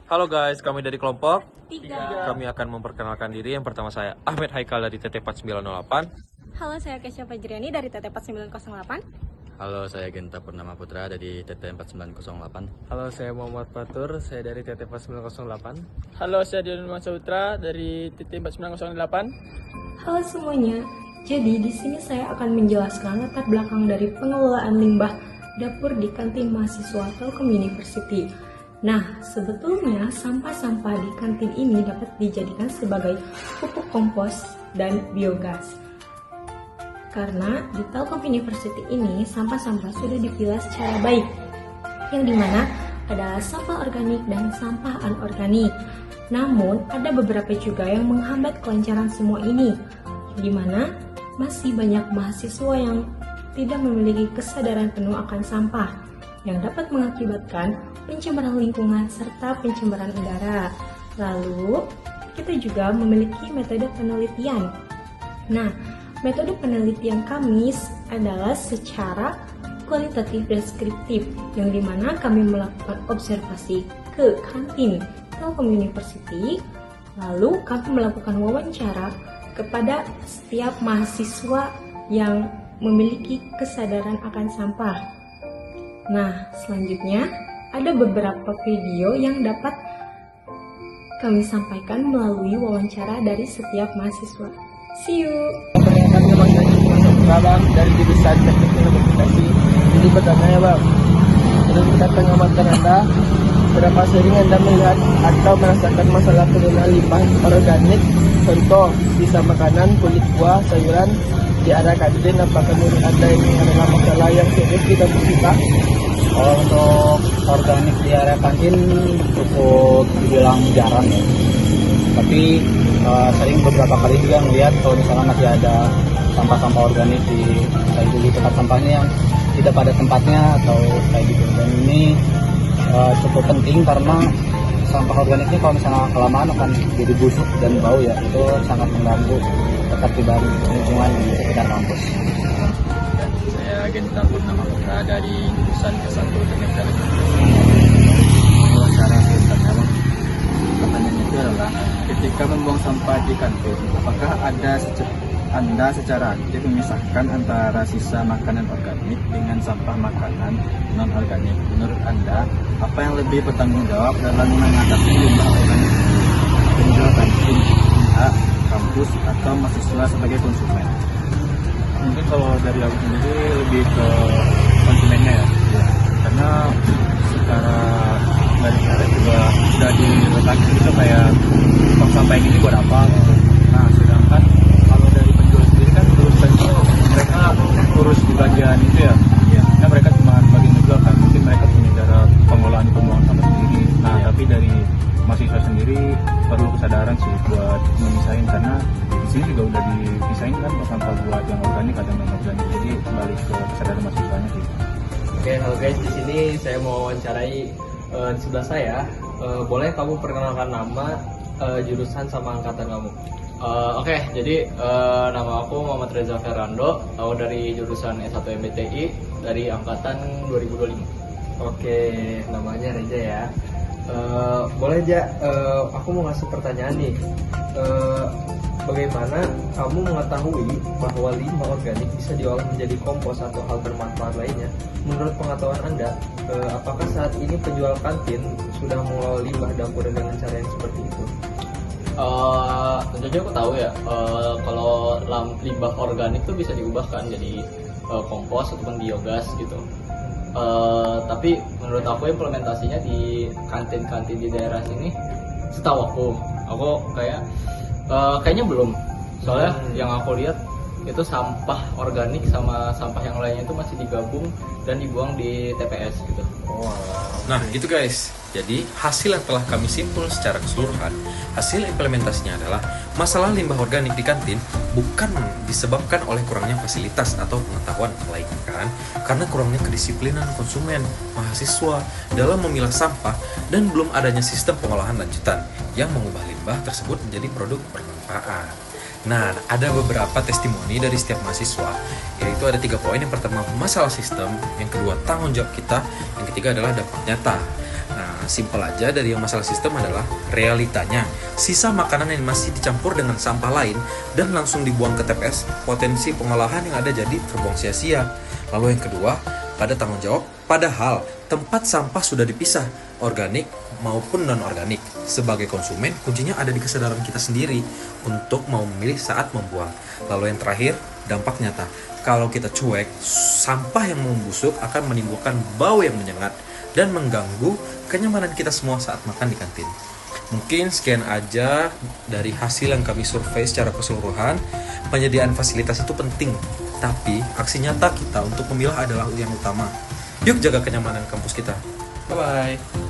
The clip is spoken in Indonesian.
Halo guys, kami dari kelompok 3. Kami akan memperkenalkan diri. Yang pertama saya Ahmed Haikal dari TT 4908. Halo, saya Kesya Fajriani dari TT 4908. Halo, saya Genta Purnama Putra dari TT 4908. Halo, saya Muhammad Fatur, saya dari TT 4908. Halo, saya Dion Masaputra dari TT 4908. Halo semuanya. Jadi di sini saya akan menjelaskan latar belakang dari pengelolaan limbah dapur di kantin mahasiswa Telkom University. Nah, sebetulnya sampah-sampah di kantin ini dapat dijadikan sebagai pupuk kompos dan biogas. Karena di Telkom University ini sampah-sampah sudah dipilah secara baik, yang dimana adalah sampah organik dan sampah anorganik. Namun, ada beberapa juga yang menghambat kelancaran semua ini, di mana masih banyak mahasiswa yang tidak memiliki kesadaran penuh akan sampah, yang dapat mengakibatkan pencemaran lingkungan serta pencemaran udara. Lalu, kita juga memiliki metode penelitian. Nah, metode penelitian kami adalah secara kualitatif deskriptif, yang dimana kami melakukan observasi ke kantin Telkom University, lalu kami melakukan wawancara kepada setiap mahasiswa yang memiliki kesadaran akan sampah. Nah, selanjutnya ada beberapa video yang dapat kami sampaikan melalui wawancara dari setiap mahasiswa. See you! Kami Bang dari jurusan Teknik Telekomunikasi. Jadi pertanyaannya Bang, menurut pengamatan Anda, berapa sering Anda melihat atau merasakan masalah penggunaan limbah organik, contoh sisa makanan, kulit buah, sayuran di area kantin? Apakah menurut Anda ini adalah masalah yang serius di kampus kita? Untuk organik di area kantin cukup dibilang jarang ya. Tapi sering beberapa kali juga melihat kalau misalnya masih ada sampah-sampah organik di tempat sampahnya yang tidak pada tempatnya atau kayak gitu. Dan ini cukup penting karena sampah organik ini kalau misalnya kelamaan akan jadi busuk dan bau ya, itu sangat mengganggu ketertiban lingkungan di sekitar kampus. Saya Genta Purnama Putra dari jurusan S1 Teknik Telekomunikasi. Wawancara selanjutnya, Bang. Pertanyaannya itu adalah, ketika membuang sampah di kantin, apakah Anda secara aktif memisahkan antara sisa makanan organik dengan sampah makanan non-organik? Menurut Anda, apa yang lebih bertanggung jawab dalam mengatasi limbah organik? Penjual kantin, pihak, kampus, atau mahasiswa sebagai konsumen? Mungkin kalau dari aku sendiri lebih ke konsumennya ya. Karena secara dari cara juga sudah diletakkan gitu kayak tong sampah yang ini buat apa gitu. Nah, sedangkan kalau dari penjual sendiri kan belum tentu mereka urus di bagian itu ya. Karena mereka cuma bagian menjual kan, mungkin mereka punya cara pengolahan pembuangan sampah sendiri. Nah, tapi dari mahasiswa sendiri perlu kesadaran sih buat memisahin, karena di sini juga udah dipisahin kan sampah buat yang organik atau non organik. Jadi kembali ke kesadaran mahasiswanya sih. Oke, halo guys, di sini saya mau wawancarai di sebelah saya. Boleh kamu perkenalkan nama, jurusan sama angkatan kamu? Oke, jadi nama aku Muhammad Reza Ferrando, aku dari jurusan S1 MBTI dari angkatan 2025. Oke, namanya Reza ya. Boleh aja, aku mau ngasih pertanyaan nih. Bagaimana kamu mengetahui bahwa limbah organik bisa diolah menjadi kompos atau hal bermanfaat lainnya? Menurut pengetahuan Anda, apakah saat ini penjual kantin sudah mengolah limbah dapur dengan cara yang seperti itu? Tentunya aku tahu ya, kalau limbah organik itu bisa diubahkan jadi kompos ataupun biogas gitu. Tapi menurut aku implementasinya di kantin-kantin di daerah sini, setahu aku kayaknya belum. Soalnya yang aku lihat itu sampah organik sama sampah yang lainnya itu masih digabung dan dibuang di TPS gitu. Nah gitu guys, jadi hasil yang telah kami simpul secara keseluruhan, hasil implementasinya adalah masalah limbah organik di kantin bukan disebabkan oleh kurangnya fasilitas atau pengetahuan, melainkan karena kurangnya kedisiplinan konsumen, mahasiswa dalam memilah sampah dan belum adanya sistem pengolahan lanjutan yang mengubah limbah tersebut menjadi produk bermanfaat. Nah, ada beberapa testimoni dari setiap mahasiswa, yaitu ada 3 poin. Yang pertama, masalah sistem. Yang kedua, tanggung jawab kita. Yang ketiga adalah dampak nyata. Nah, simpel aja dari yang masalah sistem adalah realitanya. Sisa makanan yang masih dicampur dengan sampah lain dan langsung dibuang ke TPS, potensi pengolahan yang ada jadi terbuang sia-sia. Lalu yang kedua, pada tanggung jawab, padahal tempat sampah sudah dipisah, organik maupun non-organik. Sebagai konsumen, kuncinya ada di kesadaran kita sendiri untuk mau memilih saat membuang. Lalu yang terakhir, dampak nyata. Kalau kita cuek, sampah yang membusuk akan menimbulkan bau yang menyengat dan mengganggu kenyamanan kita semua saat makan di kantin. Mungkin sekian aja dari hasil yang kami survei secara keseluruhan. Penyediaan fasilitas itu penting, tapi aksi nyata kita untuk memilah adalah yang utama. Yuk jaga kenyamanan kampus kita. Bye-bye.